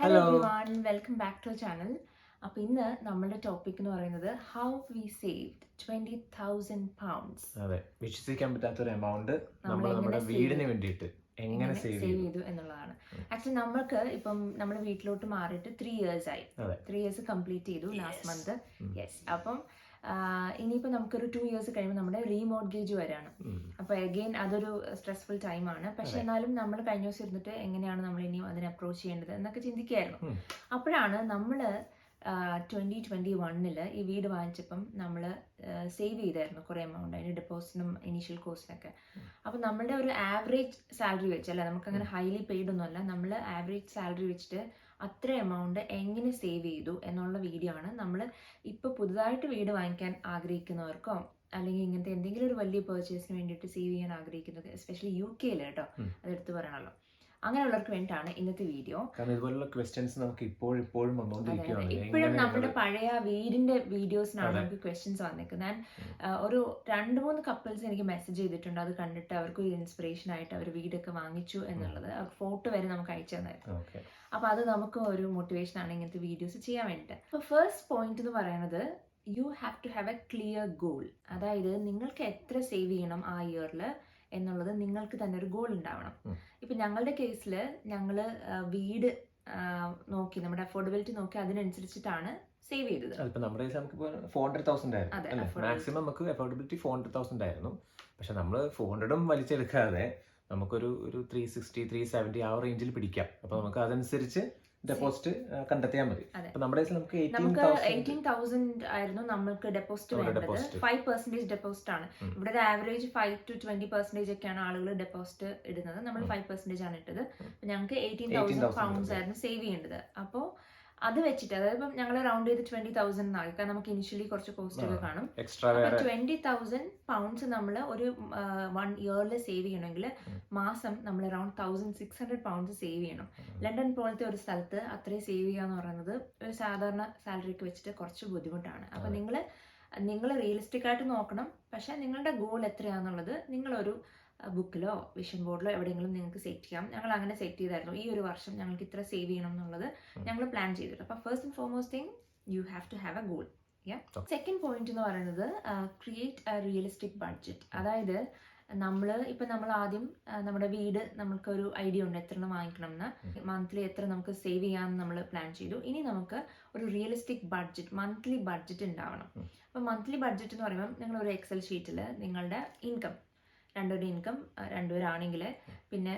Hello everyone, welcome back to channel. അപ്പോൾ ഇന്ന് നമ്മുടെ ടോപ്പിക് എന്ന് പറയുന്നത് ഹൗ വി സേവ്ഡ് £20,000. അതെ, വിശ്വസിക്കാൻ പറ്റാത്ത ഒരു എമൗണ്ട് നമ്മൾ നമ്മുടെ വീടിന് വേണ്ടിയിട്ട് എങ്ങനെ സേവ് ചെയ്തു എന്നുള്ളതാണ്. ആക്ച്വലി നമ്മൾക്ക് ഇപ്പം നമ്മുടെ വീട്ടിലോട്ട് മാറിയിട്ട് 3 years ആയി. 3 years കംപ്ലീറ്റ് ചെയ്തു ലാസ്റ്റ് മന്ത്. യെസ്. അപ്പം ഇനിയിപ്പോൾ നമുക്കൊരു 2 years കഴിയുമ്പോൾ നമ്മുടെ റീമോർഗേജ് വരാണ്. അപ്പോൾ അഗെയിൻ അതൊരു സ്ട്രെസ്ഫുൾ ടൈമാണ്. പക്ഷെ എന്നാലും നമ്മൾ കഴിഞ്ഞ ദിവസം ഇരുന്നിട്ട് എങ്ങനെയാണ് നമ്മൾ ഇനിയും അതിനെ അപ്രോച്ച് ചെയ്യേണ്ടത് എന്നൊക്കെ ചിന്തിക്കുകയായിരുന്നു. അപ്പോഴാണ് നമ്മൾ 2021 ഈ വീട് വാങ്ങിച്ചപ്പം നമ്മൾ സേവ് ചെയ്തായിരുന്നു കുറേ എമൗണ്ട്, അതിന് ഡെപ്പോസിറ്റിനും ഇനീഷ്യൽ കോസ്റ്റിനൊക്കെ. അപ്പം നമ്മളുടെ ഒരു ആവറേജ് സാലറി വെച്ചല്ല, നമുക്കങ്ങനെ ഹൈലി പെയ്ഡ് ഒന്നുമല്ല, നമ്മൾ ആവറേജ് സാലറി വെച്ചിട്ട് അത്ര എമൗണ്ട് എങ്ങനെ സേവ് ചെയ്തു എന്നുള്ള വീഡിയോ ആണ് നമ്മൾ ഇപ്പോൾ പുതുതായിട്ട് വീട് വാങ്ങിക്കാൻ ആഗ്രഹിക്കുന്നവർക്കോ അല്ലെങ്കിൽ ഇങ്ങനത്തെ എന്തെങ്കിലും ഒരു വലിയ പർച്ചേസിന് വേണ്ടിയിട്ട് സേവ് ചെയ്യാൻ ആഗ്രഹിക്കുന്നത്, എസ്പെഷ്യലി UK അതെടുത്ത് പറയണല്ലോ, അങ്ങനെയുള്ളവർക്ക് വേണ്ടിയിട്ടാണ് ഇന്നത്തെ വീഡിയോ. കാരണം ഇതുപോലുള്ള ക്വസ്റ്റ്യൻസ് നമുക്ക് ഇപ്പോഴും വന്നുകൊണ്ടിരിക്കുകയാണ്. ഇപ്പോഴും നമ്മുടെ പഴയ വീടിന്റെ വീഡിയോസിനാണ് നമുക്ക് ക്വസ്റ്റ്യൻസ് വന്നിരിക്കുന്നത്. ഒരു 2-3 കപ്പിൾസ് എനിക്ക് മെസ്സേജ് ചെയ്തിട്ടുണ്ട്, അത് കണ്ടിട്ട് അവർക്ക് ഒരു ഇൻസ്പിറേഷൻ ആയിട്ട് അവർ വീടൊക്കെ വാങ്ങിച്ചു എന്നുള്ളത്, ഫോട്ടോ വരെ നമുക്ക് അയച്ചു തന്നായിരുന്നു. അപ്പൊ അത് നമുക്ക് ഒരു മോട്ടിവേഷൻ ആണ് ഇങ്ങനത്തെ വീഡിയോസ് ചെയ്യാൻ വേണ്ടിയിട്ട്. അപ്പൊ ഫസ്റ്റ് പോയിന്റ് എന്ന് പറയുന്നത്, you have to have a clear goal. അതായത് നിങ്ങൾക്ക് എത്ര സേവ് ചെയ്യണം ആ ഇയറിൽ എന്നുള്ളത് നിങ്ങൾക്ക് തന്നെ ഒരു ഗോൾ ഉണ്ടാവണം. ഇപ്പൊ ഞങ്ങളുടെ കേസിൽ ഞങ്ങൾ വീട് നോക്കി, നമ്മുടെ അഫോർഡബിലിറ്റി നോക്കി അതിനനുസരിച്ചിട്ടാണ് സേവ് ചെയ്തത്. നമ്മുടെ നമുക്ക് 400,000 ആയിരുന്നു മാക്സിമം, നമുക്ക് അഫോർഡബിലിറ്റി 400,000 ആയിരുന്നു. പക്ഷെ നമ്മൾ 400 വലിച്ചെടുക്കാതെ നമുക്കൊരു 360, 370 ആ റേഞ്ചിൽ പിടിക്കാം. അപ്പൊ നമുക്ക് അതനുസരിച്ച് ഡെപ്പോസിറ്റ് കണ്ടെത്തിയാൽ മതി. നമ്മുടെ നമുക്ക് 18,000 ആയിരുന്നു നമുക്ക് ഡെപ്പോസിറ്റ് വേണ്ടത്. 5% ഡെപ്പോസിറ്റ് ആണ്. ഇവിടെ ഒരു ആവറേജ് 5 to 20% ഒക്കെയാണ് ആളുകൾ ഡെപ്പോസിറ്റ് ഇടുന്നത്. നമ്മൾ 5% ആണ് ഇട്ടത്. ഞങ്ങൾക്ക് £18,000 ആയിരുന്നു സേവ് ചെയ്യേണ്ടത്. അപ്പോൾ അത് വെച്ചിട്ട്, അതായത് ഇപ്പം ഞങ്ങൾ റൗണ്ട് ചെയ്ത് 20,000 ആയി, കാരണം നമുക്ക് ഇനിഷ്യലി കുറച്ച് കോസ്റ്റ് ഒക്കെ കാണും. £20,000 നമ്മൾ ഒരു 1 ഇയറിൽ സേവ് ചെയ്യണമെങ്കിൽ മാസം നമ്മൾ അറൌണ്ട് £1,600 സേവ് ചെയ്യണം. ലണ്ടൻ പോലത്തെ ഒരു സ്ഥലത്ത് അത്രയും സേവ് ചെയ്യുക എന്ന് പറയുന്നത് ഒരു സാധാരണ സാലറിക്ക് വെച്ചിട്ട് കുറച്ച് ബുദ്ധിമുട്ടാണ്. അപ്പം നിങ്ങൾ റിയലിസ്റ്റിക് ആയിട്ട് നോക്കണം. പക്ഷെ നിങ്ങളുടെ ഗോൾ എത്രയാണെന്നുള്ളത് നിങ്ങളൊരു ബുക്കിലോ വിഷൻ ബോർഡിലോ എവിടെയെങ്കിലും നിങ്ങൾക്ക് സെറ്റ് ചെയ്യാം. ഞങ്ങൾ അങ്ങനെ സെറ്റ് ചെയ്തായിരുന്നു. ഈ ഒരു വർഷം ഞങ്ങൾക്ക് ഇത്ര സേവ് ചെയ്യണം എന്നുള്ളത് ഞങ്ങൾ പ്ലാൻ ചെയ്തിട്ട്. അപ്പോൾ first and foremost thing, you have to have a goal. Second point എന്ന് പറയുന്നത്, ക്രിയേറ്റ് എ റിയലിസ്റ്റിക് ബഡ്ജറ്റ്. അതായത് നമ്മൾ ആദ്യം നമ്മുടെ വീട് നമുക്കൊരു ഐഡിയ ഉണ്ട് എത്ര വാങ്ങിക്കണം എന്ന്, മന്ത്ലി എത്ര നമുക്ക് സേവ് ചെയ്യാമെന്ന് നമ്മൾ പ്ലാൻ ചെയ്തു. ഇനി നമുക്ക് ഒരു റിയലിസ്റ്റിക് ബഡ്ജറ്റ്, മന്ത്ലി ബഡ്ജറ്റ് ഉണ്ടാവണം. അപ്പോൾ മന്ത്ലി ബഡ്ജറ്റ് എന്ന് പറയുമ്പോൾ നിങ്ങളൊരു എക്സൽ ഷീറ്റിൽ നിങ്ങളുടെ ഇൻകം, രണ്ടുപേരാണെങ്കിൽ പിന്നെ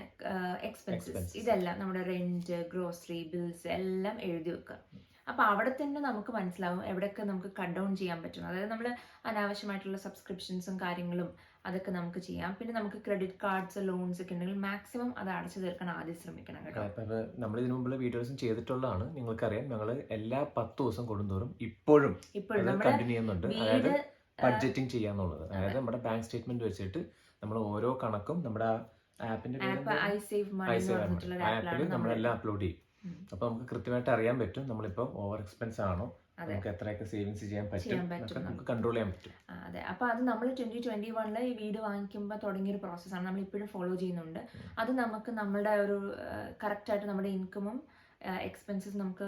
എക്സ്പെൻസസ്, ഇതെല്ലാം നമ്മുടെ റെന്റ്, ഗ്രോസറി ബിൽസ് എല്ലാം എഴുതി വെക്കുക. അപ്പോൾ അവിടെ തന്നെ നമുക്ക് മനസ്സിലാവും എവിടെയൊക്കെ നമുക്ക് കട്ട് ഡൗൺ ചെയ്യാൻ പറ്റും. അതായത് നമ്മൾ അനാവശ്യമായിട്ടുള്ള സബ്സ്ക്രിപ്ഷൻസും കാര്യങ്ങളും അതൊക്കെ നമുക്ക് ചെയ്യാം. പിന്നെ നമുക്ക് ക്രെഡിറ്റ് കാർഡ്സ്, ലോൺസ് ഒക്കെ ഉണ്ടെങ്കിൽ മാക്സിമം അത് അടച്ചു തീർക്കാൻ ആദ്യം ശ്രമിക്കണം കേട്ടോ. നമ്മൾ ഇതിനു മുമ്പ് വീഡിയോസും ചെയ്തിട്ടുള്ളതാണ്, നിങ്ങൾക്കറിയാം. ഞങ്ങൾ എല്ലാ 10 ദിവസം കൂടുന്തോറും ഇപ്പോഴും കണ്ടിന്യൂ ചെയ്യുന്നുണ്ട്. അതായത് ബഡ്ജറ്റിംഗ് ചെയ്യാന്നുള്ളത്. അതായത് നമ്മുടെ ബാങ്ക് സ്റ്റേറ്റ്മെന്റ് വെച്ചിട്ട് നമ്മൾ ഓരോ കണക്കും നമ്മുടെ ആപ്പിന്റെ ആപ്പിൽ നമ്മളെല്ലാം അപ്ലോഡ് ചെയ്യും. അപ്പൊ നമുക്ക് കൃത്യമായിട്ട് അറിയാൻ പറ്റും നമ്മളിപ്പോ ഓവർ എക്സ്പെൻസ് ആണോ, നമുക്ക് എത്രയൊക്കെ സേവിങ്സ് ചെയ്യാൻ പറ്റും, നമുക്ക് കൺട്രോൾ ചെയ്യാൻ പറ്റും. അതെ. അപ്പൊ അത് നമ്മൾ 2021 ഈ വീട് വാങ്ങിക്കുമ്പോൾ തുടങ്ങിയൊരു പ്രോസസ്സാണ്, നമ്മൾ ഇപ്പോഴും ഫോളോ ചെയ്യുന്നുണ്ട്. അത് നമുക്ക് നമ്മുടെ ഒരു കറക്റ്റായിട്ട് നമ്മുടെ ഇൻകമും എക്സ്പെൻസസ് നമുക്ക്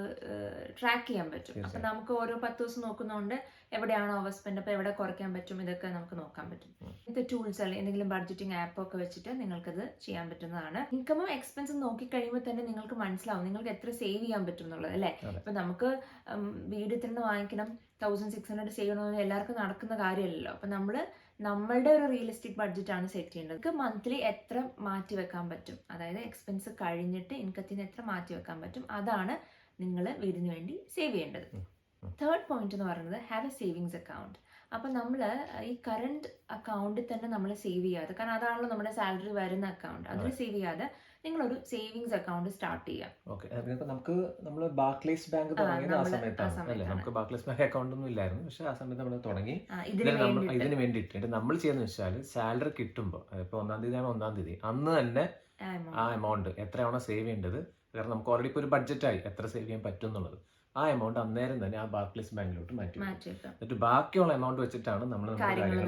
ട്രാക്ക് ചെയ്യാൻ പറ്റും. അപ്പൊ നമുക്ക് ഓരോ 10 ദിവസം നോക്കുന്നതുകൊണ്ട് എവിടെയാണോ ഓവർ സ്പെൻഡ്, അപ്പോൾ എവിടെ കുറയ്ക്കാൻ പറ്റും, ഇതൊക്കെ നമുക്ക് നോക്കാൻ പറ്റും. ഇങ്ങനത്തെ ടൂൾസ് അല്ലെങ്കിൽ എന്തെങ്കിലും ബഡ്ജറ്റിംഗ് ആപ്പൊക്കെ വെച്ചിട്ട് നിങ്ങൾക്കത് ചെയ്യാൻ പറ്റുന്നതാണ്. ഇൻകമും എക്സ്പെൻസും നോക്കിക്കഴിയുമ്പോൾ തന്നെ നിങ്ങൾക്ക് മനസ്സിലാവും നിങ്ങൾക്ക് എത്ര സേവ് ചെയ്യാൻ പറ്റും എന്നുള്ളത്, അല്ലേ? ഇപ്പൊ നമുക്ക് വീട് ഇത്ര വാങ്ങിക്കണം, 1,600 സേവ് ചെയ്യണമെന്ന് എല്ലാവർക്കും നടക്കുന്ന കാര്യമല്ലല്ലോ. അപ്പൊ നമ്മളുടെ ഒരു റിയലിസ്റ്റിക് ബഡ്ജറ്റ് ആണ് സെറ്റ് ചെയ്യേണ്ടത്. നമുക്ക് മന്ത്ലി എത്ര മാറ്റി വെക്കാൻ പറ്റും, അതായത് എക്സ്പെൻസ് കഴിഞ്ഞിട്ട് ഇൻകത്തിൽ നിന്ന് എത്ര മാറ്റി വെക്കാൻ പറ്റും, അതാണ് നിങ്ങൾ വീടിന് വേണ്ടി സേവ് ചെയ്യേണ്ടത്. തേർഡ് പോയിന്റ് എന്ന് പറയുന്നത്, ഹാവ് എ സേവിങ്സ് അക്കൗണ്ട്. അപ്പം നമ്മൾ ഈ കറണ്ട് അക്കൗണ്ടിൽ തന്നെ നമ്മൾ സേവ് ചെയ്യാതെ, കാരണം അതാണല്ലോ നമ്മുടെ സാലറി വരുന്ന അക്കൗണ്ട്, അതിൽ സേവ് ചെയ്യാതെ നിങ്ങളൊരു സേവിങ്സ് അക്കൗണ്ട് സ്റ്റാർട്ട് ചെയ്യാം. നമ്മൾ ബാർക്ലേസ് ബാങ്ക് തുടങ്ങിയത് ആ സമയത്താണ്. നമുക്ക് ബാർക്ലേസ് ബാങ്ക് അക്കൗണ്ട് ഒന്നും ഇല്ലായിരുന്നു, പക്ഷെ ആ സമയത്ത് നമ്മൾ തുടങ്ങി ഇതിന് വേണ്ടിയിട്ട്. നമ്മൾ ചെയ്യുന്ന വെച്ചാൽ സാലറി കിട്ടുമ്പോൾ, ഇപ്പൊ 1-ാം തീയതി അന്ന് തന്നെ ആ എമൗണ്ട് എത്രയാണോ സേവ് ചെയ്യേണ്ടത് കാരണം നമുക്ക് ഓൾറെഡി ഇപ്പോൾ ഒരു ബഡ്ജറ്റായി എത്ര സേവ് ചെയ്യാൻ പറ്റും എന്നുള്ളത്. ആ എമൗണ്ട് അന്നേരം തന്നെ ആ ബാർക്ലേസ് ബാങ്കിലോട്ട് മാറ്റി എന്നിട്ട് ബാക്കിയുള്ള എമൗണ്ട് വെച്ചിട്ടാണ് നമ്മൾ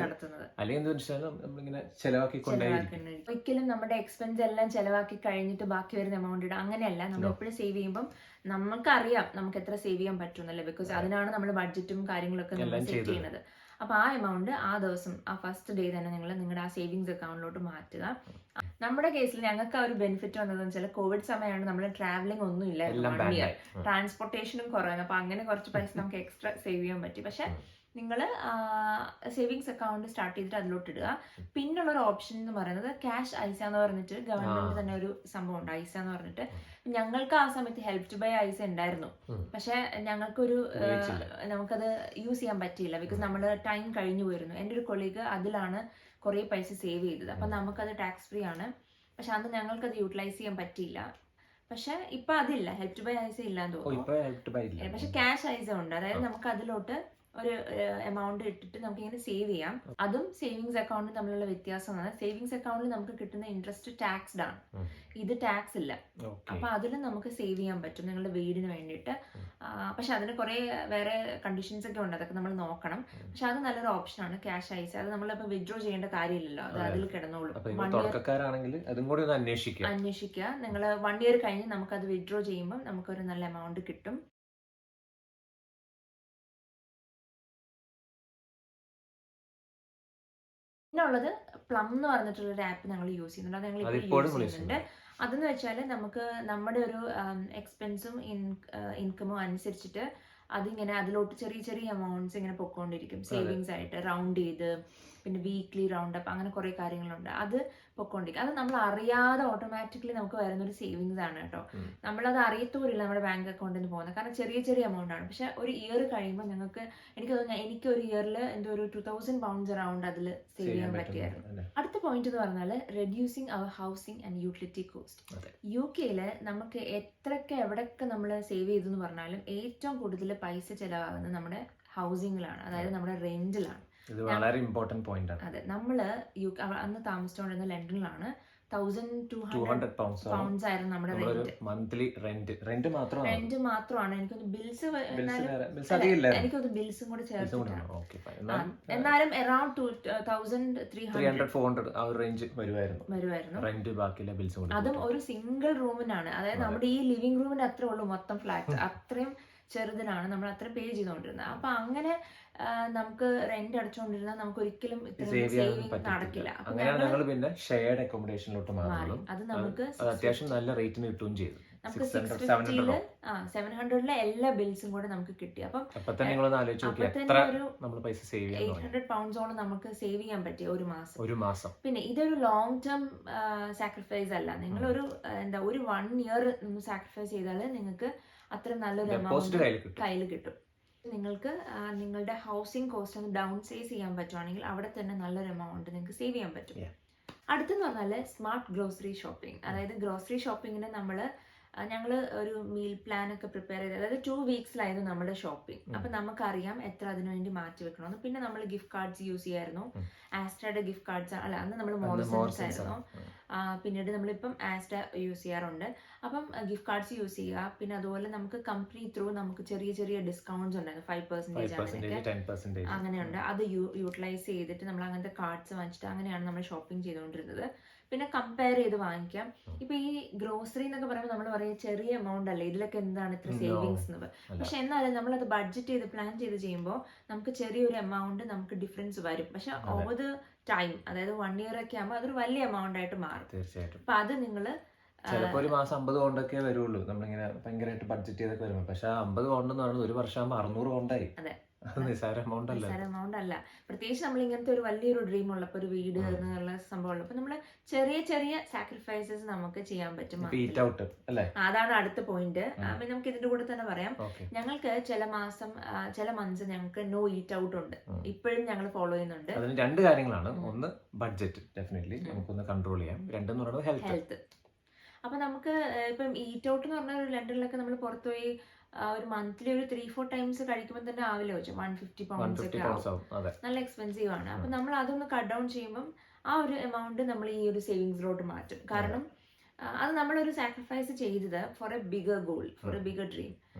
നടത്തുന്നത്. അല്ലെങ്കിൽ എന്താ വെച്ചാൽ നമ്മളിങ്ങനെ ചെലവാക്കിക്കൊണ്ടേയിരിക്കും. ഒരിക്കലും നമ്മുടെ എക്സ്പെൻസ് എല്ലാം ചെലവാക്കി കഴിഞ്ഞിട്ട് ബാക്കി വരുന്ന എമൗണ്ട് ഇടാം, അങ്ങനെയല്ല. നമ്മൾ എപ്പോഴും സേവ് ചെയ്യുമ്പോൾ നമുക്കറിയാം നമുക്ക് എത്ര സേവ് ചെയ്യാൻ പറ്റുന്നല്ലേ, ബിക്കോസ് അതിനാണ് നമ്മൾ ബഡ്ജറ്റും കാര്യങ്ങളൊക്കെ നമ്മൾ സെറ്റ് ചെയ്യുന്നത്. അപ്പൊ ആ എമൗണ്ട് ആ ദിവസം ആ ഫസ്റ്റ് ഡേ തന്നെ നിങ്ങൾ നിങ്ങളുടെ ആ സേവിങ്സ് അക്കൗണ്ടിലോട്ട് മാറ്റുക. നമ്മുടെ കേസിൽ ഞങ്ങൾക്ക് ആ ഒരു ബെനിഫിറ്റ് വന്നതെന്ന് വെച്ചാൽ കോവിഡ് സമയമാണ്, നമ്മൾ ട്രാവലിംഗ് ഒന്നും ഇല്ലായിരുന്നു, ട്രാൻസ്പോർട്ടേഷനും കുറവായിരുന്നു. അപ്പൊ അങ്ങനെ കുറച്ച് പൈസ നമുക്ക് എക്സ്ട്രാ സേവ് ചെയ്യാൻ പറ്റി. പക്ഷെ നിങ്ങൾ സേവിങ്സ് അക്കൗണ്ട് സ്റ്റാർട്ട് ചെയ്തിട്ട് അതിലോട്ട് ഇടുക. പിന്നുള്ള ഒരു ഓപ്ഷൻ എന്ന് പറയുന്നത് ക്യാഷ് ഐസ എന്ന് പറഞ്ഞിട്ട് ഗവൺമെന്റ് തന്നെ ഒരു സംഭവം ഉണ്ട്, ഐസ എന്ന് പറഞ്ഞിട്ട്. ഞങ്ങൾക്ക് ആ സമയത്ത് ഹെൽപ് ടു ബൈ ഐസ ഉണ്ടായിരുന്നു, പക്ഷെ ഞങ്ങൾക്കൊരു നമുക്കത് യൂസ് ചെയ്യാൻ പറ്റിയില്ല, ബിക്കോസ് നമ്മുടെ ടൈം കഴിഞ്ഞു പോയിരുന്നു. എൻ്റെ ഒരു കൊളീഗ് അതിലാണ് കുറേ പൈസ സേവ് ചെയ്തത്. അപ്പം നമുക്കത് ടാക്സ് ഫ്രീ ആണ്, പക്ഷെ അന്ന് ഞങ്ങൾക്കത് യൂട്ടിലൈസ് ചെയ്യാൻ പറ്റിയില്ല. പക്ഷെ ഇപ്പൊ അതില്ല, ഹെൽപ് ടു ബൈ ഐസ ഇല്ലാന്ന് തോന്നുന്നു. പക്ഷെ ക്യാഷ് ഐസ ഉണ്ട്, അതായത് നമുക്ക് അതിലോട്ട് ഒരു എമൗണ്ട് ഇട്ടിട്ട് നമുക്ക് ഇങ്ങനെ സേവ് ചെയ്യാം. അതും സേവിങ്സ് അക്കൗണ്ടും തമ്മിലുള്ള വ്യത്യാസമാണ്. സേവിങ്സ് അക്കൗണ്ടിൽ നമുക്ക് കിട്ടുന്ന ഇൻട്രസ്റ്റ് ടാക്സ്ഡ് ആണ്, ഇത് ടാക്സ് ഇല്ല. അപ്പൊ അതിലും നമുക്ക് സേവ് ചെയ്യാൻ പറ്റും നിങ്ങളുടെ വീടിന് വേണ്ടിയിട്ട്. പക്ഷെ അതിന് കുറെ വേറെ കണ്ടീഷൻസ് ഒക്കെ ഉണ്ട്, അതൊക്കെ നമ്മൾ നോക്കണം. പക്ഷെ അത് നല്ലൊരു ഓപ്ഷനാണ് ക്യാഷ് ഐസ. അത് നമ്മളിപ്പോ വിഡ്രോ ചെയ്യേണ്ട കാര്യമില്ലല്ലോ, അത് അതിൽ കിടന്നോളും. അന്വേഷിക്കുക. നിങ്ങൾ 1 ഇയർ കഴിഞ്ഞ് നമുക്കത് വിഡ്രോ ചെയ്യുമ്പോൾ നമുക്കൊരു നല്ല എമൗണ്ട് കിട്ടും. പിന്നുള്ളത് പ്ലം എന്ന് പറഞ്ഞിട്ടുള്ളൊരു ആപ്പ് ഞങ്ങൾ യൂസ് ചെയ്യുന്നുണ്ട്, അത് ഞങ്ങൾ ഇപ്പോൾ യൂസ് ചെയ്യുന്നുണ്ട്. അതെന്ന് വെച്ചാൽ നമുക്ക് നമ്മുടെ ഒരു എക്സ്പെൻസും ഇൻകമും അനുസരിച്ചിട്ട് അതിങ്ങനെ അതിലോട്ട് ചെറിയ ചെറിയ എമൗണ്ട്സ് ഇങ്ങനെ പൊക്കോണ്ടിരിക്കും, സേവിങ്സ് ആയിട്ട് റൗണ്ട് ചെയ്ത്. പിന്നെ വീക്ക്ലി റൗണ്ട് അപ്പ്, അങ്ങനെ കുറെ കാര്യങ്ങളുണ്ട്, അത് പൊക്കോണ്ടിരിക്കും. അത് നമ്മൾ അറിയാതെ ഓട്ടോമാറ്റിക്കലി നമുക്ക് വരുന്നൊരു സേവിങ്സ് ആണ് കേട്ടോ. നമ്മളത് അറിയത്തോരില്ല നമ്മുടെ ബാങ്ക് അക്കൗണ്ടിൽ നിന്ന് പോകുന്നത്, കാരണം ചെറിയ ചെറിയ എമൗണ്ട് ആണ്. പക്ഷെ ഒരു ഇയർ കഴിയുമ്പോൾ ഞങ്ങൾക്ക് എനിക്ക് ഒരു ഇയറിൽ എന്തോ ഒരു 2000 പൗണ്ട്സ് അറൗണ്ട് അതിൽ സേവ് ചെയ്യാൻ പറ്റിയായിരുന്നു. അടുത്ത പോയിന്റ് എന്ന് പറഞ്ഞാൽ reducing our housing and utility cost. UK നമുക്ക് എത്രയൊക്കെ എവിടെയൊക്കെ നമ്മൾ സേവ് ചെയ്തു എന്ന് പറഞ്ഞാലും ഏറ്റവും കൂടുതൽ പൈസ ചെലവാകുന്നത് നമ്മുടെ ഹൗസിങ്ങിലാണ്, അതായത് നമ്മുടെ റെന്റിലാണ്. ഇത് വളരെ ഇമ്പോർട്ടന്റ് പോയിന്റ് ആണ്. അതെ, നമ്മള് അന്ന് താമസിച്ചുകൊണ്ടിരുന്ന ലണ്ടനിലാണ്. 1200 പൗണ്ട്സ് ആയിരുന്നു നമ്മുടെ മന്ത്ലി റെന്റ് മാത്രമാണ്. എനിക്കൊന്ന് ബിൽസും കൂടെ ചേർത്തിട്ടാണ്. എന്നാലും അറൌണ്ട് 300-400 ആ റേഞ്ച് വരുമായിരുന്നു റെന്റ്, ബാക്കിയുള്ള ബിൽസും. അതും ഒരു സിംഗിൾ റൂമിനാണ്, അതായത് നമ്മുടെ ഈ ലിവിംഗ് റൂമിന്റെ അത്രേ ഉള്ളൂ മൊത്തം ഫ്ലാറ്റ്, അത്രയും ചെറുതിനാണ് നമ്മൾ അത്ര പേ ചെയ്തുകൊണ്ടിരുന്നത്. അപ്പൊ അങ്ങനെ നമുക്ക് റെന്റ് അടച്ചുകൊണ്ടിരുന്നാൽ നമുക്ക് ഒരിക്കലും സേവിങ് നടക്കില്ല. പിന്നെ ഷെയർഡ് അക്കോമഡേഷനിലോട്ട് മാറി. അത് നമുക്ക് അത്യാവശ്യം നല്ല റേറ്റിന് കിട്ടുകയും ചെയ്തു. നമുക്ക് 650 700 എല്ലാ ബിൽസും കൂടെ നമുക്ക് കിട്ടി. അപ്പം 800 പൗണ്ട്സോളം നമുക്ക് സേവ് ചെയ്യാൻ പറ്റി ഒരു മാസം. പിന്നെ ഇതൊരു ലോങ് ടേം സാക്രിഫൈസ് അല്ല, നിങ്ങളൊരു ഒരു 1 ഇയർ സാക്രിഫൈസ് ചെയ്താൽ നിങ്ങൾക്ക് അത്ര നല്ലൊരു എമൗണ്ട് കയ്യിൽ കിട്ടും. നിങ്ങൾക്ക് നിങ്ങളുടെ ഹൗസിംഗ് കോസ്റ്റ് ഒന്ന് ഡൗൺ സൈസ് ചെയ്യാൻ പറ്റുവാണെങ്കിൽ അവിടെ തന്നെ നല്ലൊരു എമൗണ്ട് നിങ്ങൾക്ക് സേവ് ചെയ്യാൻ പറ്റും. അടുത്തെന്ന് പറഞ്ഞാൽ സ്മാർട്ട് ഗ്രോസറി ഷോപ്പിംഗ്. അതായത് ഗ്രോസറി ഷോപ്പിങ്ങിന് ഞങ്ങൾ ഒരു മീൽ പ്ലാൻ ഒക്കെ പ്രിപ്പയർ ചെയ്ത്, അതായത് 2 വീക്സിലായിരുന്നു നമ്മുടെ ഷോപ്പിംഗ്. അപ്പൊ നമുക്കറിയാം എത്ര അതിനുവേണ്ടി മാറ്റി വെക്കണമെന്ന്. പിന്നെ നമ്മൾ ഗിഫ്റ്റ് കാർഡ്സ് യൂസ് ചെയ്യായിരുന്നു, ആസ്ട്രയുടെ ഗിഫ്റ്റ് കാർഡ്സ് അല്ല, അന്ന് നമ്മൾ മോറിസൺസ് ആയിരുന്നു. പിന്നീട് നമ്മളിപ്പം ആസ്ട്ര യൂസ് ചെയ്യാറുണ്ട്. അപ്പം ഗിഫ്റ്റ് കാർഡ്സ് യൂസ് ചെയ്യുക. പിന്നെ അതുപോലെ നമുക്ക് കമ്പനി ത്രൂ നമുക്ക് ചെറിയ ചെറിയ ഡിസ്കൗണ്ട്സ് ഉണ്ടായിരുന്നു, 5% അങ്ങനെയുണ്ട്. അത് യൂട്ടിലൈസ് ചെയ്തിട്ട് നമ്മൾ അങ്ങനത്തെ കാർഡ്സ് വാങ്ങിച്ചിട്ട് അങ്ങനെയാണ് നമ്മൾ ഷോപ്പിംഗ് ചെയ്തുകൊണ്ടിരുന്നത്. പിന്നെ കമ്പയർ ചെയ്ത് വാങ്ങിക്കാം. ഇപ്പൊ ഈ ഗ്രോസറി എന്നൊക്കെ പറയുമ്പോൾ നമ്മൾ പറയാം ചെറിയ എമൗണ്ട് അല്ലേ, ഇതിലൊക്കെ എന്താണ് ഇത്ര സേവിങ്സ് എന്ന്. പക്ഷെ എന്നാലും നമ്മളത് ബഡ്ജറ്റ് ചെയ്ത് പ്ലാൻ ചെയ്ത് ചെയ്യുമ്പോൾ നമുക്ക് ചെറിയൊരു എമൗണ്ട് നമുക്ക് ഡിഫറൻസ് വരും. പക്ഷെ ഓവർ ദ ടൈം, അതായത് 1 ഇയർ ഒക്കെ ആകുമ്പോൾ അതൊരു വലിയ എമൗണ്ട് ആയിട്ട് മാറും. തീർച്ചയായിട്ടും. അപ്പൊ അത് നിങ്ങൾ ചിലപ്പോൾ ഒരു മാസം 50 പൗണ്ടൊക്കെ വരുള്ളൂ നമ്മളിങ്ങനെ ഭയങ്കരമായിട്ട് ബഡ്ജറ്റ് ചെയ്തൊക്കെ വരുമ്പോൾ. പക്ഷെ 50 പൗണ്ട് എന്ന് പറയുന്നത് ഒരു വർഷം ആകുമ്പോൾ 600 പൗണ്ടായി. നിസ്സാര എമൗണ്ട് അല്ല. പ്രത്യേകിച്ച് നമ്മൾ ഇങ്ങനത്തെ ഒരു വലിയൊരു ഡ്രീം ഉള്ളപ്പോൾ, ഒരു വീട് എന്നുള്ള സംഭവം ഉള്ളപ്പോൾ നമ്മൾ ചെറിയ ചെറിയ സാക്രിഫൈസസ് നമുക്ക് ചെയ്യാൻ പറ്റും. അതാണ് അടുത്ത പോയിന്റ്. നമുക്ക് ഇതിന്റെ കൂടെ തന്നെ പറയാം, ഞങ്ങൾക്ക് ചില മന്ത്സ് ഞങ്ങൾക്ക് നോ ഈറ്റ് ഔട്ട് ഉണ്ട്, ഇപ്പോഴും ഞങ്ങൾ ഫോളോ ചെയ്യുന്നുണ്ട്. അതിന് 2 കാര്യങ്ങളാണ്. ഒന്ന് ബഡ്ജറ്റ് ഡെഫിനറ്റ്ലി നമുക്കൊന്ന് കൺട്രോൾ ചെയ്യാം, രണ്ടെന്ന് പറയുന്നത് ഹെൽത്ത്. അപ്പൊ നമുക്ക് ഇപ്പം ഈറ്റ് ഔട്ട് എന്ന് പറഞ്ഞാൽ ലണ്ടനിലൊക്കെ നമ്മൾ പുറത്തുപോയി ഒരു മന്ത്ലി ഒരു 3-4 ടൈംസ് കഴിക്കുമ്പോൾ തന്നെ ആവില്ല, 150 പൗണ്ട്സ് ഒക്കെ ആവും, നല്ല എക്സ്പെൻസീവ് ആണ്. അപ്പൊ നമ്മൾ അതൊന്ന് കട്ട് ഡൗൺ ചെയ്യുമ്പോൾ ആ ഒരു എമൗണ്ട് നമ്മൾ ഈ ഒരു സേവിങ്സിലോട്ട് മാറ്റും. കാരണം അത് നമ്മളൊരു സാക്രിഫൈസ് ചെയ്തത് for a bigger goal, for a bigger dream.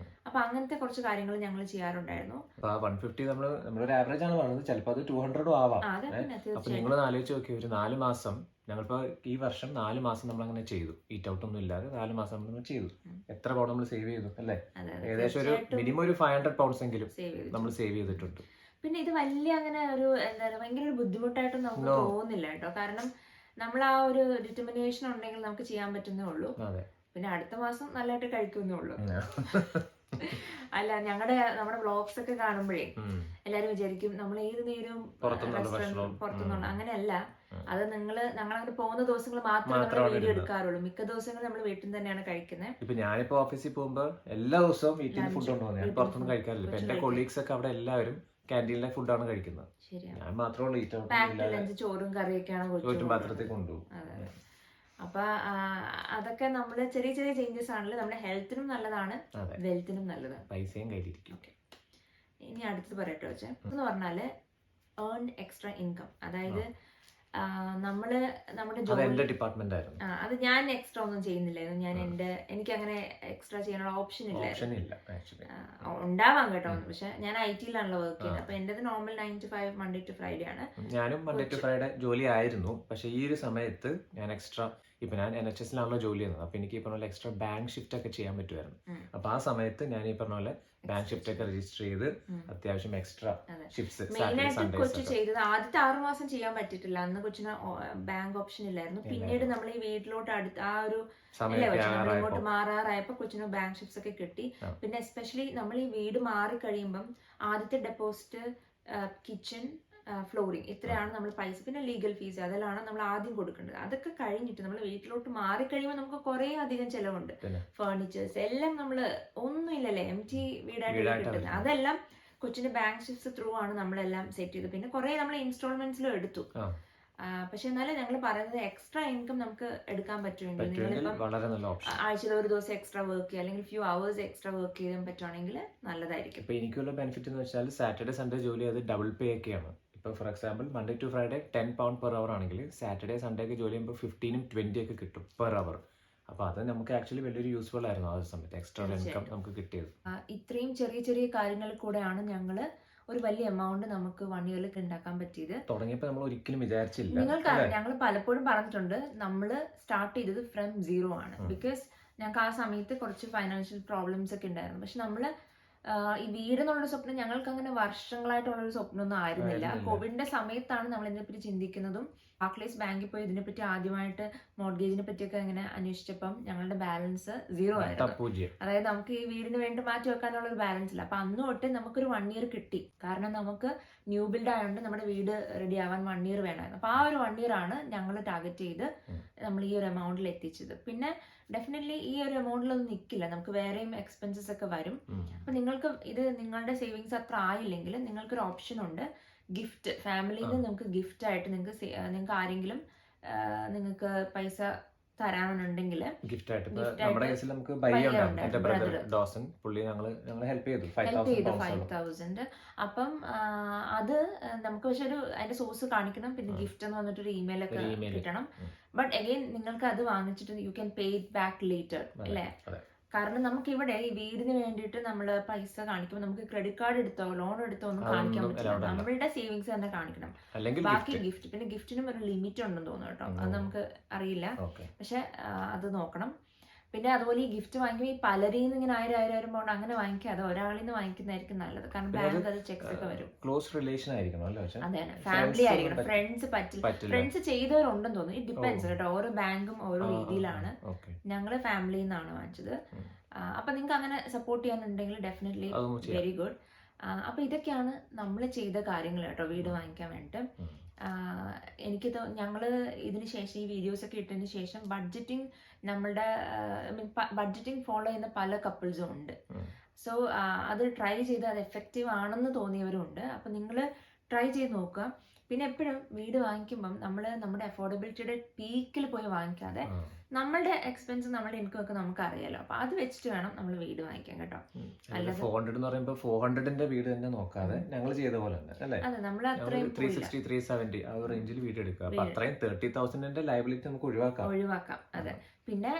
അപ്പൊ അങ്ങനത്തെ കുറച്ച് കാര്യങ്ങൾ ഞങ്ങൾ ചെയ്യാറുണ്ടായിരുന്നു. 150 നമ്മളൊരു ആവറേജ് ആണ് പറഞ്ഞത്, ചിലപ്പോൾ അത് 200 ആവാം. അപ്പൊ നിങ്ങൾ ആലോചിച്ച് നോക്കി, ഒരു 4 മാസം ഞങ്ങളിപ്പോ ഈ വർഷം 4 മാസം നമ്മൾ അങ്ങനെ ചെയ്തു, ഈറ്റ് ഔട്ട് ഒന്നും ഇല്ലാതെ 4 മാസം നമ്മൾ ചെയ്തു. എത്ര പൗണ്ട് നമ്മൾ സേവ് ചെയ്തു അല്ലേ? ഏകദേശം ഒരു മിനിമം ഒരു 500 പൗണ്ട്സ് എങ്കിലും നമ്മൾ സേവ് ചെയ്തിട്ടുണ്ട്. പിന്നെ ഇത് വലിയ അങ്ങനെ ഒരു എന്താ പറയുക ഭയങ്കര ഒരു ബുദ്ധിമുട്ടായിട്ടൊന്നും നമുക്ക് തോന്നുന്നില്ല കേട്ടോ. കാരണം നമ്മൾ ആ ഒരു ഡിറ്റർമിനേഷൻ ഉണ്ടെങ്കിൽ നമുക്ക് ചെയ്യാൻ പറ്റുന്നേ ഉള്ളൂ. പിന്നെ അടുത്ത മാസം നല്ലതായിട്ട് കഴിക്കുന്നേ ഉള്ളൂ. അല്ല, നമ്മുടെ വ്ളോഗ്സ് ഒക്കെ കാണുമ്പോഴേ എല്ലാരും വിചാരിക്കും നമ്മൾ ഏത് നേരവും പുറത്തുനിന്നുള്ള. അങ്ങനെയല്ല, അത് ഞങ്ങളങ്ങനെ പോകുന്ന ദിവസങ്ങൾ മാത്രമേ വീഡിയോ എടുക്കാറുള്ളൂ. മിക്ക ദിവസങ്ങളും നമ്മൾ വീട്ടിൽ തന്നെയാണ് കഴിക്കുന്നത്. ഇപ്പൊ ഞാനിപ്പോ ഓഫീസിൽ പോകുമ്പോ എല്ലാ ദിവസവും വീട്ടിൽ നിന്ന് ഫുഡ് കൊണ്ടുപോകുന്നത്, ഞാൻ പുറത്തൊന്നും കഴിക്കാറില്ല. ഇപ്പൊ എന്റെ കൊളീഗ്സ് ഒക്കെ അവിടെ എല്ലാവരും ക്യാൻറ്റീനിലെ ഫുഡാണ് കഴിക്കുന്നത്. ഞാൻ മാത്രമേ ഈറ്റ് ഔട്ട് ചോറും കറിയൊക്കെയാണ് ചോറ്റും പാത്രത്തിൽ കൊണ്ടുപോകും. അപ്പൊ അതൊക്കെ നമ്മള് ചെറിയ ചെറിയ ചേഞ്ചസ് ആണല്ലോ, നമ്മുടെ ഹെൽത്തിനും നല്ലതാണ്, വെൽത്തിനും നല്ലതാണ്, പൈസയും കയ്യിലിരിക്കും. ഇനി അടുത്തത് പറയട്ടെ വെച്ചാൽ എന്ന് പറഞ്ഞാല് ഏൺ എക്സ്ട്രാ ഇൻകം. അതായത് നമ്മുടെ ജോലി ഡിപ്പാർട്ട്മെന്റ് ആയിരുന്നു. അത് ഞാൻ എക്സ്ട്രാ ഒന്നും ചെയ്യുന്നില്ലായിരുന്നു. എനിക്ക് അങ്ങനെ എക്സ്ട്രാ ചെയ്യാനുള്ള ഓപ്ഷൻ ഇല്ല. ഉണ്ടാവാം കേട്ടോ, പക്ഷെ ഞാൻ IT-ലാണല്ലോ വർക്ക് ചെയ്യുന്നത്. അപ്പൊ എന്റേത് normal 9 to 5 Monday to Friday ആണ്. ഞാനും മൺഡേ ടു ഫ്രൈഡേ ജോലി ആയിരുന്നു. പക്ഷെ ഈ ഒരു സമയത്ത് ഞാൻ എക്സ്ട്രാ, ഇപ്പൊ ഞാൻ NHS-ലാണല്ലോ ജോലി ചെയ്യുന്നത്. അപ്പൊ എനിക്ക് ഈ പറഞ്ഞ പോലെ എക്സ്ട്രാ ബാങ്ക് ഷിഫ്റ്റ് ഒക്കെ ചെയ്യാൻ പറ്റുമായിരുന്നു. അപ്പൊ ആ സമയത്ത് ഞാൻ ഈ പറഞ്ഞ പോലെ ബാങ്ക് ഷിഫ്റ്റ് ഒക്കെ രജിസ്റ്റർ ചെയ്ത് അത്യാവശ്യം എക്സ്ട്രാ ഷിഫ്റ്റ്സ് കൊച്ചു ചെയ്തത് ആദ്യത്തെ 6 മാസം ചെയ്യാൻ പറ്റിയിട്ടില്ല. അന്ന് കൊച്ചിന് ബാങ്ക് ഓപ്ഷൻ ഇല്ലായിരുന്നു. പിന്നീട് നമ്മൾ ഈ വീട്ടിലോട്ട് ആ ഒരു ഇങ്ങോട്ട് മാറാറായപ്പോ കൊച്ചിന് ബാങ്ക് ഷിഫ്റ്റ്സ് ഒക്കെ കിട്ടി. പിന്നെ എസ്പെഷ്യലി നമ്മൾ ഈ വീട് മാറി കഴിയുമ്പം ആദ്യത്തെ ഡെപ്പോസിറ്റ്, കിച്ചൺ, ഫ്ലോറിങ്, ഇത്രയാണ് നമ്മൾ പൈസ. പിന്നെ ലീഗൽ ഫീസ്, അതെല്ലാം നമ്മൾ ആദ്യം കൊടുക്കേണ്ടത്. അതൊക്കെ കഴിഞ്ഞിട്ട് നമ്മൾ വീട്ടിലോട്ട് മാറി കഴിയുമ്പോൾ നമുക്ക് കുറെ അധികം ചെലവുണ്ട്. ഫേർണിച്ചേഴ്സ് എല്ലാം നമ്മൾ ഒന്നുമില്ലല്ലേ, MT വീടായിട്ട് കിട്ടുന്നത്. അതെല്ലാം കൊച്ചിന്റെ ബാങ്ക് ഷിഫ്റ്റ്സ് ത്രൂ ആണ് നമ്മളെല്ലാം സെറ്റ് ചെയ്തത്. പിന്നെ കുറെ നമ്മൾ ഇൻസ്റ്റാൾമെന്റ്സിലും എടുത്തു. പക്ഷെ എന്നാലും ഞങ്ങൾ പറയുന്നത് എക്സ്ട്രാ ഇൻകം നമുക്ക് എടുക്കാൻ പറ്റുമെങ്കിൽ നിങ്ങളിപ്പം ആഴ്ചയിൽ ഒരു ദിവസം എക്സ്ട്രാ വർക്ക് ചെയ്യുക, അല്ലെങ്കിൽ ഫ്യൂ അവേഴ്സ് എക്സ്ട്രാ വർക്ക് ചെയ്യാൻ പറ്റുവാണെങ്കിൽ നല്ലതായിരിക്കും. ഇപ്പൊ എനിക്കുള്ള ബെനിഫിറ്റ് എന്ന് വെച്ചാൽ സാറ്റർഡേ സൺഡേ ജോലി അത് ഡബിൾ പേ ഒക്കെയാണ്. ഇപ്പോൾ for example Monday to Friday 10 pound per hour ആണെങ്കിൽ സാറ്റർഡേ സൺഡേ ഒക്കെ ജോലി ചെയ്യുമ്പോൾ 15 20 ഒക്കെ കിട്ടും പെർ അവർ. അപ്പോൾ അത് നമുക്ക് ആക്ച്വലി വലിയൊരു യൂസ്ഫുൾ ആയിരുന്നു ആ ഒരു സമയത്ത്, എക്സ്ട്രാ ഇൻകം നമുക്ക് കിട്ടിയത്. ഇത്രയും ചെറിയ ചെറിയ കാര്യങ്ങളിൽ കൂടെയാണ് ഞങ്ങൾ ഒരു വലിയ എമൗണ്ട് നമുക്ക് 1 year ഉണ്ടാക്കാൻ പറ്റിയത്. തുടങ്ങിയപ്പോൾ നമ്മൾ ഒരിക്കലും വിചാരിച്ചില്ല. നിങ്ങൾക്കറിയാം, ഞങ്ങൾ പലപ്പോഴും പറഞ്ഞിട്ടുണ്ട് നമ്മൾ സ്റ്റാർട്ട് ചെയ്തത് ഫ്രം 0 ആണ്. ബിക്കോസ് ഞങ്ങൾക്ക് ആ സമയത്ത് കുറച്ച് ഫൈനാൻഷ്യൽ പ്രോബ്ലംസ് ഒക്കെ ഉണ്ടായിരുന്നു. പക്ഷെ നമ്മള് ഈ വീട് എന്നുള്ള സ്വപ്നം ഞങ്ങൾക്ക് അങ്ങനെ വർഷങ്ങളായിട്ടുള്ളൊരു സ്വപ്നമൊന്നും ആയിരുന്നില്ല. കോവിഡിന്റെ സമയത്താണ് നമ്മൾ ഇതിനെപ്പറ്റി ചിന്തിക്കുന്നതും. ബാർക്ലേസ് ബാങ്കിൽ പോയി ഇതിനെപ്പറ്റി ആദ്യമായിട്ട് മോർഗേജിനെ പറ്റിയൊക്കെ ഇങ്ങനെ അന്വേഷിച്ചപ്പം ഞങ്ങളുടെ ബാലൻസ് 0 ആയിരുന്നു. അതായത് നമുക്ക് ഈ വീടിന് വേണ്ടി മാറ്റി വെക്കാനുള്ള ഒരു ബാലൻസ് ഇല്ല. അപ്പൊ അന്ന് തൊട്ട് നമുക്കൊരു 1 year കിട്ടി. കാരണം നമുക്ക് ന്യൂ ബിൽഡ് ആയതുകൊണ്ട് നമ്മുടെ വീട് റെഡി ആവാൻ 1 year വേണമായിരുന്നു. അപ്പൊ ആ ഒരു 1 year ആണ് ഞങ്ങൾ ടാർഗറ്റ് ചെയ്ത് നമ്മൾ ഈ ഒരു എമൗണ്ടിൽ എത്തിച്ചത്. പിന്നെ ഡെഫിനറ്റ്ലി ഈ ഒരു എമൗണ്ടിലൊന്നും നിൽക്കില്ല, നമുക്ക് വേറെയും എക്സ്പെൻസസ് ഒക്കെ വരും. അപ്പൊ നിങ്ങൾക്ക് ഇത് നിങ്ങളുടെ സേവിങ്സ് അത്ര ആയില്ലെങ്കിൽ നിങ്ങൾക്കൊരു ഓപ്ഷൻ ഉണ്ട്. ഗിഫ്റ്റ്, ഫാമിലിയിൽ നിന്ന് നമുക്ക് ഗിഫ്റ്റ് ആയിട്ട് നിങ്ങൾക്ക് ആരെങ്കിലും നിങ്ങൾക്ക് പൈസ തരാനുണ്ടെങ്കിൽ ഗിഫ്റ്റ് ആയിട്ട് നമ്മുടെ കേസിൽ നമുക്ക് എന്റെ ബ്രദർ ഡോസൻ പുള്ളി ഞങ്ങൾ ഹെൽപ്പ് ചെയ്തു 5,000. അപ്പം അത് നമുക്ക് പക്ഷെ അതിന്റെ സോഴ്സ് കാണിക്കണം. പിന്നെ ഗിഫ്റ്റ് എന്ന് പറഞ്ഞിട്ടൊരു ഇമെയിൽ ഒക്കെ കിട്ടണം. ബട്ട് അഗെയിൻ നിങ്ങൾക്ക് അത് വാങ്ങിച്ചിട്ട് you can pay it back later അല്ലേ? കാരണം നമുക്ക് ഇവിടെ ഈ വീടിന് വേണ്ടിയിട്ട് നമ്മൾ പൈസ കാണിക്കുമ്പോൾ നമുക്ക് ക്രെഡിറ്റ് കാർഡ് എടുത്തോ ലോൺ എടുത്തോ ഒന്നും കാണിക്കാൻ പറ്റില്ല. നമ്മളുടെ സേവിങ്സ് തന്നെ കാണിക്കണം. ബാക്കി ഗിഫ്റ്റ്, പിന്നെ ഗിഫ്റ്റിനും ഒരു ലിമിറ്റ് ഉണ്ടെന്ന് തോന്നുന്നു കേട്ടോ, അത് നമുക്ക് അറിയില്ല. പക്ഷെ അത് നോക്കണം. പിന്നെ അതുപോലെ ഈ ഗിഫ്റ്റ് വാങ്ങിക്കുമ്പോൾ ഈ പലരിൽ നിന്ന് ഇങ്ങനെ 1000 പൗണ്ട് അങ്ങനെ വാങ്ങിക്കാതെ ഒരാളിൽ നിന്ന് വാങ്ങിക്കുന്നതായിരിക്കും നല്ലത്. കാരണം ബാങ്ക് അത് ചെക്സ് ഒക്കെ വരും. ക്ലോസ് റിലേഷൻ ആയിരിക്കണം, അതെ, ഫാമിലി ആയിരിക്കണം. ഫ്രണ്ട്സ് പറ്റില്ല. ഫ്രണ്ട്സ് ചെയ്തവരുണ്ടെന്ന് തോന്നുന്നു. ഇറ്റ് ഡിപ്പെൻസ് കേട്ടോ, ഓരോ ബാങ്കും ഓരോ രീതിയിലാണ്. ഞങ്ങള് ഫാമിലിയിൽ നിന്നാണ് വാങ്ങിച്ചത്. അപ്പൊ നിങ്ങൾക്ക് അങ്ങനെ സപ്പോർട്ട് ചെയ്യാനുണ്ടെങ്കിൽ ഡെഫിനറ്റ്ലി വെരി ഗുഡ്. അപ്പൊ ഇതൊക്കെയാണ് നമ്മൾ ചെയ്ത കാര്യങ്ങൾ കേട്ടോ വീട് വാങ്ങിക്കാൻ വേണ്ടിട്ട്. ഞങ്ങള് ഇതിന് ശേഷം ഈ വീഡിയോസ് ഒക്കെ ഇട്ടതിന് ശേഷം ബഡ്ജറ്റിംഗ് ഫോളോ ചെയ്യുന്ന പല കപ്പിൾസും ഉണ്ട്. സോ അത് ട്രൈ ചെയ്ത് അത് എഫക്റ്റീവ് ആണെന്ന് തോന്നിയവരും ഉണ്ട്. അപ്പൊ നിങ്ങൾ ട്രൈ ചെയ്ത് നോക്കുക. പിന്നെ എപ്പോഴും വീട് വാങ്ങിക്കുമ്പം നമ്മൾ നമ്മുടെ അഫോർഡബിലിറ്റിയുടെ പീക്കിൽ പോയി വാങ്ങിക്കാതെ നമ്മളുടെ എക്സ്പെൻസ് നമ്മുടെ ഇൻകം ഒക്കെ നമുക്ക് അറിയാലോ, അപ്പൊ അത് വെച്ചിട്ട് വേണം നമ്മൾ വീട് വാങ്ങിക്കാൻ കേട്ടോ. അല്ലാതെ 400 എന്ന് പറയുമ്പോൾ 400ന്റെ വീട് തന്നെ നോക്കാതെ ഞങ്ങൾ ചെയ്ത പോലെ തന്നെ അല്ലേ, അതെ നമ്മൾ അത്രയും 360 370 ആ ഒരു റേഞ്ചിൽ വീട് എടുക്കുക. അപ്പൊ അത്രയും 30,000ന്റെ ലയബിലിറ്റി നമുക്ക് ഒഴിവാക്കാം. അതെ. പിന്നെ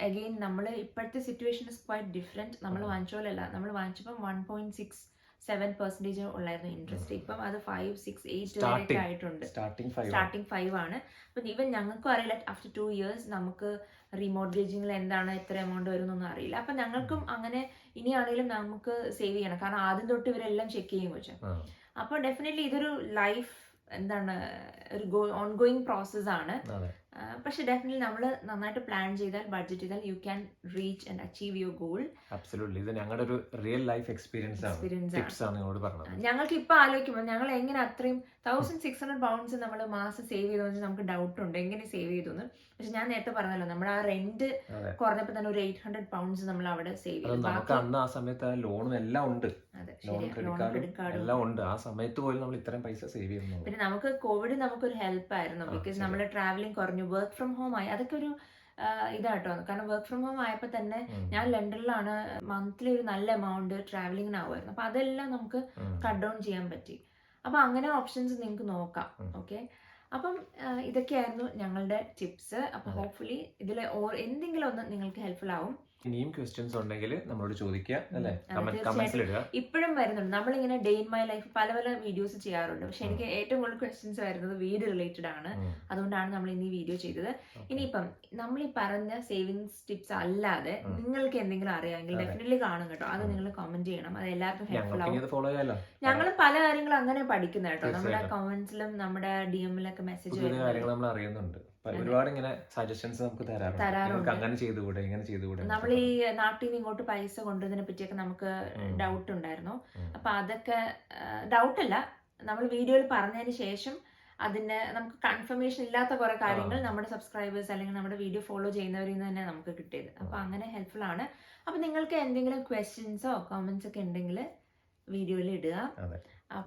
അഗെയിൻ നമ്മൾ ഇപ്പോഴത്തെ സിറ്റുവേഷൻ ഇസ് ക്വൈറ്റ് ഡിഫറെന്റ്. നമ്മൾ വാങ്ങിച്ച പോലെയല്ല, നമ്മൾ വാങ്ങിച്ചപ്പോൾ 1.67% ഉള്ളായിരുന്നു ഇൻട്രസ്റ്റ്. ഇപ്പം അത് 5, 6, 8 വരെയൊക്കെ ആയിട്ടുണ്ട്. സ്റ്റാർട്ടിങ് 5 ആണ്. അപ്പം ഈവൻ ഞങ്ങൾക്കും അറിയില്ല ആഫ്റ്റർ 2 years നമുക്ക് റീമോർഗേജിങ്ങിൽ എന്താണ് എത്ര എമൗണ്ട് വരുന്നൊന്നും അറിയില്ല. അപ്പം ഞങ്ങൾക്കും അങ്ങനെ ഇനിയാണെങ്കിലും നമുക്ക് സേവ് ചെയ്യണം, കാരണം ആദ്യം തൊട്ട് ഇവരെല്ലാം ചെക്ക് ചെയ്യും വെച്ചാൽ. അപ്പോൾ ഡെഫിനറ്റ്ലി ഇതൊരു ലൈഫ് എന്താണ് ഒരു ഓൺഗോയിങ് പ്രോസസ് ആണ്. പക്ഷെ ഡെഫിനറ്റ്ലി നമ്മൾ നന്നായിട്ട് പ്ലാൻ ചെയ്താൽ, ബഡ്ജറ്റ് ചെയ്താൽ you can reach and achieve your goal. Absolutely. ഇത് ഞങ്ങളുടെ ഒരു റിയൽ ലൈഫ് എക്സ്പീരിയൻസ് ആണ് നിങ്ങളോട് പറഞ്ഞത്. ഞങ്ങൾക്ക് ഇപ്പൊ ആലോചിക്കുമ്പോൾ ഞങ്ങൾ എങ്ങനെ അത്രയും 1,600 pounds നമ്മൾ മാസം സേവ് ചെയ്തോന്ന് നമുക്ക് ഡൗട്ട് ഉണ്ട്, എങ്ങനെ സേവ് ചെയ്തു. പക്ഷെ ഞാൻ നേരത്തെ പറഞ്ഞല്ലോ, നമ്മുടെ ആ റെന്റ് കുറഞ്ഞപ്പോൾ തന്നെ ഒരു 800 pounds നമ്മൾ അവിടെ സേവ് ചെയ്തു. നമുക്ക് അന്ന് ആ സമയത്ത് ലോണും എല്ലാം ഉണ്ട്, ലോൺ ക്രെഡിറ്റ് കാർഡ് എല്ലാം ഉണ്ട്. ആ സമയത്ത് പോലും നമ്മൾ ഇത്രയും പൈസ സേവ് ചെയ്യുന്നു. പിന്നെ നമുക്ക് കോവിഡ് നമുക്കൊരു ഹെൽപ്പ് ആയിരുന്നു, ബിക്കോസ് നമ്മുടെ ട്രാവലിംഗ് കുറഞ്ഞു, വർക്ക് ഫ്രം ഹോം ആയി. അതൊക്കെ ഒരു ഇതാട്ടോ, കാരണം വർക്ക് ഫ്രം ഹോം ആയപ്പോൾ തന്നെ ഞാൻ ലണ്ടനിലാണ്, മന്ത്ലി ഒരു നല്ല എമൗണ്ട് ട്രാവലിങ്ങിനാവുമായിരുന്നു. അപ്പൊ അതെല്ലാം നമുക്ക് കട്ട് ഡൗൺ ചെയ്യാൻ പറ്റി. അപ്പൊ അങ്ങനെ ഓപ്ഷൻസ് നിങ്ങൾക്ക് നോക്കാം. ഓക്കെ, അപ്പം ഇതൊക്കെയായിരുന്നു ഞങ്ങളുടെ ടിപ്സ്. അപ്പൊ ഹോപ്പ്ഫുള്ളി ഇതിൽ എന്തെങ്കിലും ഒന്ന് നിങ്ങൾക്ക് ഹെൽപ്ഫുൾ ആവും. ഇനിയും ക്വസ്റ്റ്യൻസ് ഉണ്ടെങ്കിൽ നമ്മളോട് ചോദിക്കുക അല്ലേ, കമന്റ്സിൽ ഇടുക. ഇപ്പോഴും വരുന്നുണ്ട്, നമ്മളിങ്ങനെ ഡേ ഇൻ മൈ ലൈഫ് പല വീഡിയോസ് ചെയ്യാറുണ്ട്. പക്ഷെ എനിക്ക് ഏറ്റവും കൂടുതൽ ക്വസ്റ്റ്യൻസ് വരുന്നത് വീട് റിലേറ്റഡ് ആണ്. അതുകൊണ്ടാണ് നമ്മൾ ഇന്ന് ഈ വീഡിയോ ചെയ്തത്. ഇനിയിപ്പം നമ്മൾ ഈ പറഞ്ഞ സേവിങ്സ് ടിപ്സ് അല്ലാതെ നിങ്ങൾക്ക് എന്തെങ്കിലും അറിയാമെങ്കിൽ ഡെഫിനറ്റ്ലി കാണും കേട്ടോ. അത് നിങ്ങൾ കമന്റ് ചെയ്യണം, അത് എല്ലാവർക്കും ഹെൽപ്ഫുൾ ആവും. ഞങ്ങൾ പല കാര്യങ്ങളും അങ്ങനെ പഠിക്കുന്ന കേട്ടോ, നമ്മുടെ കമന്റ്സിലും നമ്മുടെ DMലൊക്കെ മെസ്സേജ് നമ്മൾ അറിയുന്നുണ്ട്. ഒരുപാട് ഇങ്ങനെ സജഷൻസ് നമുക്ക് തരാറുണ്ട്, അങ്ങനെ ചെയ്തുകൂടെ, ഇങ്ങനെ ചെയ്തുകൂടെ. നമ്മൾ ഈ നാട്ടിൽ നിന്ന് ഇങ്ങോട്ട് പൈസ കൊണ്ടുവന്നതിനെ പറ്റിയൊക്കെ നമുക്ക് ഡൗട്ട് ഉണ്ടായിരുന്നു. അപ്പൊ അതൊക്കെ ഡൗട്ടല്ല, നമ്മൾ വീഡിയോയിൽ പറഞ്ഞതിന് ശേഷം അതിന് നമുക്ക് കൺഫർമേഷൻ ഇല്ലാത്ത കുറെ കാര്യങ്ങൾ നമ്മുടെ സബ്സ്ക്രൈബേഴ്സ് അല്ലെങ്കിൽ നമ്മുടെ വീഡിയോ ഫോളോ ചെയ്യുന്നവരിൽ നിന്ന് തന്നെ നമുക്ക് കിട്ടിയത്. അപ്പൊ അങ്ങനെ ഹെൽപ്ഫുൾ ആണ്. അപ്പൊ നിങ്ങൾക്ക് എന്തെങ്കിലും ക്വസ്റ്റ്യൻസോ കമന്റ്സ് ഒക്കെ ഉണ്ടെങ്കിൽ വീഡിയോയിൽ ഇടുക.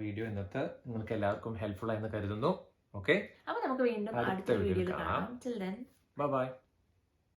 വീഡിയോ ഇന്നത്തെ നിങ്ങൾക്ക് എല്ലാവർക്കും ഹെൽപ്ഫുൾ ആയെന്ന് കരുതുന്നു. ഓക്കെ, അപ്പൊ നമുക്ക് വീണ്ടും അടുത്ത വീഡിയോയിൽ കാണാം. Till then, bye bye.